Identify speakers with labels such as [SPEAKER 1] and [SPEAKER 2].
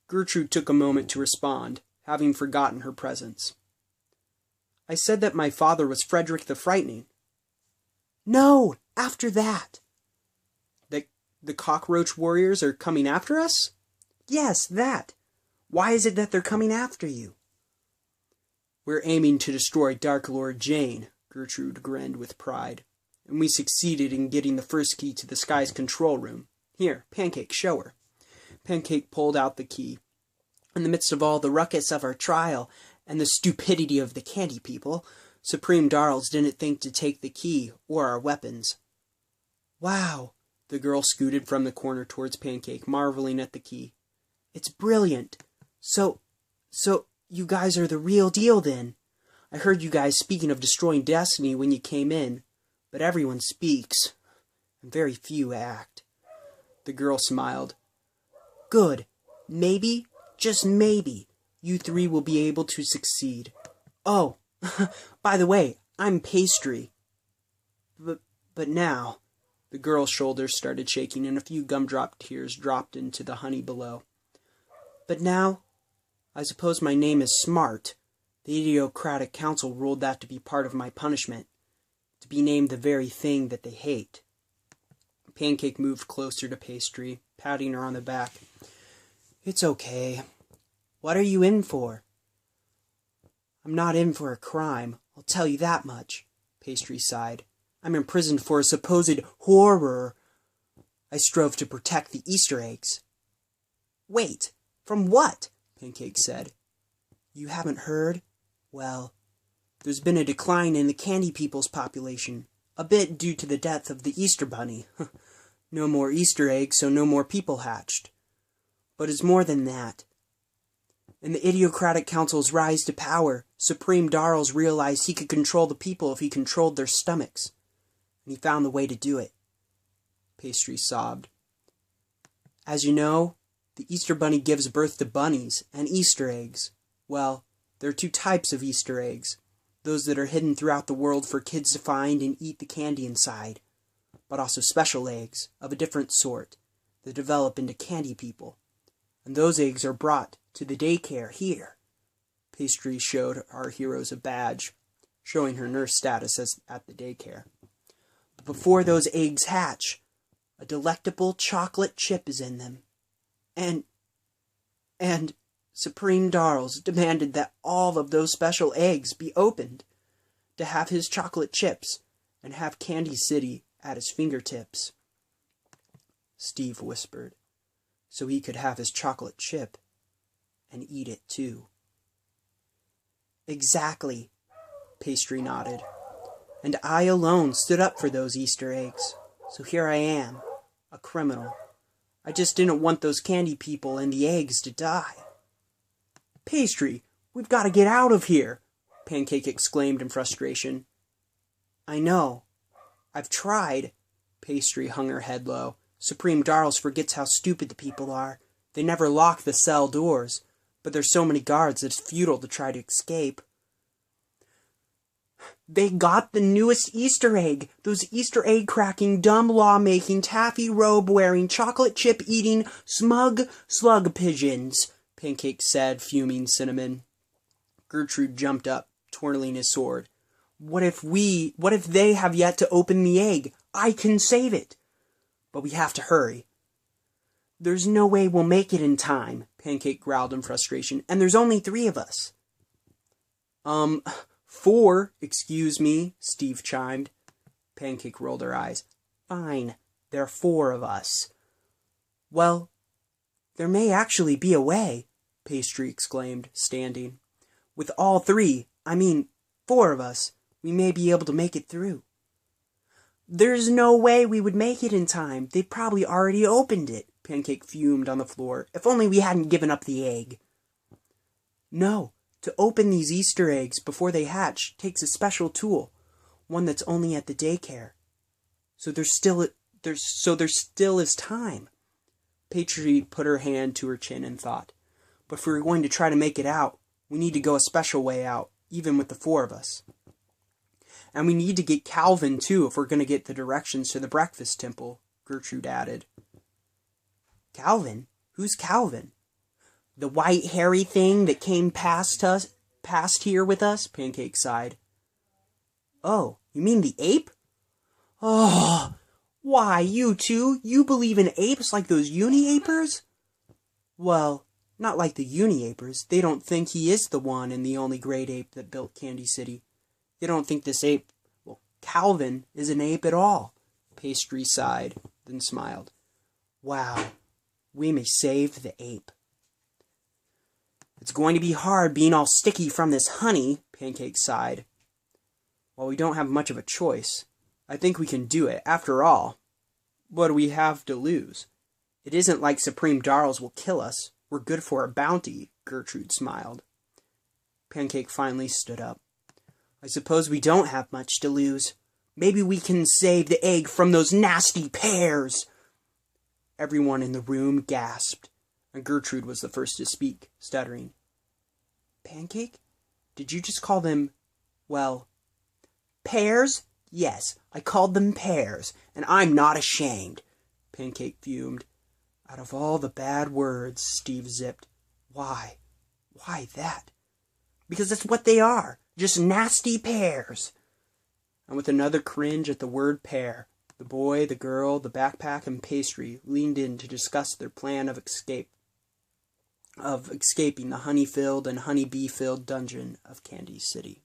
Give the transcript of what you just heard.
[SPEAKER 1] Gertrude took a moment to respond, having forgotten her presence. I said that my father was Frederick the Frightening. No, after that. The cockroach warriors are coming after us? Yes, that. Why is it that they're coming after you? We're aiming to destroy Dark Lord Jane, Gertrude grinned with pride. And we succeeded in getting the first key to the Sky's control room. Here, Pancake, show her. Pancake pulled out the key. In the midst of all the ruckus of our trial and the stupidity of the candy people, Supreme Darls didn't think to take the key or our weapons. Wow! The girl scooted from the corner towards Pancake, marveling at the key. It's brilliant. So you guys are the real deal then. I heard you guys speaking of destroying Destiny when you came in, but everyone speaks, and very few act. The girl smiled. Good. Maybe, just maybe, you three will be able to succeed. Oh, by the way, I'm Pastry. But now... The girl's shoulders started shaking, and a few gumdrop tears dropped into the honey below. But now, I suppose my name is Smart. The Idiocratic Council ruled that to be part of my punishment, to be named the very thing that they hate. Pancake moved closer to Pastry, patting her on the back. It's okay. What are you in for? I'm not in for a crime, I'll tell you that much, Pastry sighed. I'm imprisoned for a supposed horror. I strove to protect the Easter eggs. Wait, from what? Pancake said. You haven't heard? Well, there's been a decline in the candy people's population, a bit due to the death of the Easter Bunny. No more Easter eggs, so no more people hatched. But it's more than that. In the Idiocratic Council's rise to power, Supreme Darls realized he could control the people if he controlled their stomachs. And he found the way to do it. Pastry sobbed. As you know, the Easter Bunny gives birth to bunnies and Easter eggs. Well, there are two types of Easter eggs. Those that are hidden throughout the world for kids to find and eat the candy inside. But also special eggs, of a different sort, that develop into candy people. And those eggs are brought to the daycare here. Pastry showed our heroes a badge, showing her nurse status at the daycare. But before those eggs hatch, a delectable chocolate chip is in them. And Supreme Darls demanded that all of those special eggs be opened, to have his chocolate chips, and have Candy City at his fingertips. Steve whispered, so he could have his chocolate chip, and eat it too. Exactly, Pastry nodded. And I alone stood up for those Easter eggs. So here I am, a criminal. I just didn't want those candy people and the eggs to die. Pastry, we've got to get out of here, Pancake exclaimed in frustration. I know. I've tried. Pastry hung her head low. Supreme Darls forgets how stupid the people are. They never lock the cell doors, but there's so many guards that it's futile to try to escape. They got the newest Easter egg. Those Easter egg cracking, dumb law-making, taffy robe-wearing, chocolate chip-eating, smug slug pigeons, Pancake said, fuming Cinnamon. Gertrude jumped up, twirling his sword. What if they have yet to open the egg? I can save it. But we have to hurry. There's no way we'll make it in time, Pancake growled in frustration, and there's only 3 of us. 4, excuse me, Steve chimed. Pancake rolled her eyes. Fine, there are 4 of us. Well, there may actually be a way, Pastry exclaimed, standing. With all 3, 4 of us, we may be able to make it through. There's no way we would make it in time. They'd probably already opened it, Pancake fumed on the floor. If only we hadn't given up the egg. No, to open these Easter eggs before they hatch takes a special tool, one that's only at the daycare. So there still is time. Pastry put her hand to her chin and thought. But if we're going to try to make it out, we need to go a special way out, even with the 4 of us. And we need to get Calvin, too, if we're going to get the directions to the breakfast temple, Gertrude added. Calvin? Who's Calvin? The white hairy thing that came past here with us? Pancake sighed. Oh, you mean the ape? Oh, why, you two, you believe in apes like those uni-apers? Well, not like the uni-apers. They don't think he is the one and the only great ape that built Candy City. They don't think this ape, well, Calvin, is an ape at all. Pastry sighed, then smiled. Wow, we may save the ape. It's going to be hard being all sticky from this honey, Pancake sighed. Well, we don't have much of a choice. I think we can do it. After all, what do we have to lose? It isn't like Supreme Darls will kill us. We're good for a bounty, Gertrude smiled. Pancake finally stood up. I suppose we don't have much to lose. Maybe we can save the egg from those nasty pears. Everyone in the room gasped, and Gertrude was the first to speak, stuttering. Pancake? Did you just call them, well, pears? Yes, I called them pears, and I'm not ashamed. Pancake fumed. Out of all the bad words, Steve zipped. Why? Why that? Because that's what they are. Just nasty pears. And with another cringe at the word pear, the boy, the girl, the backpack, and Pastry leaned in to discuss their plan of escaping the honey-filled and honeybee-filled dungeon of Candy City.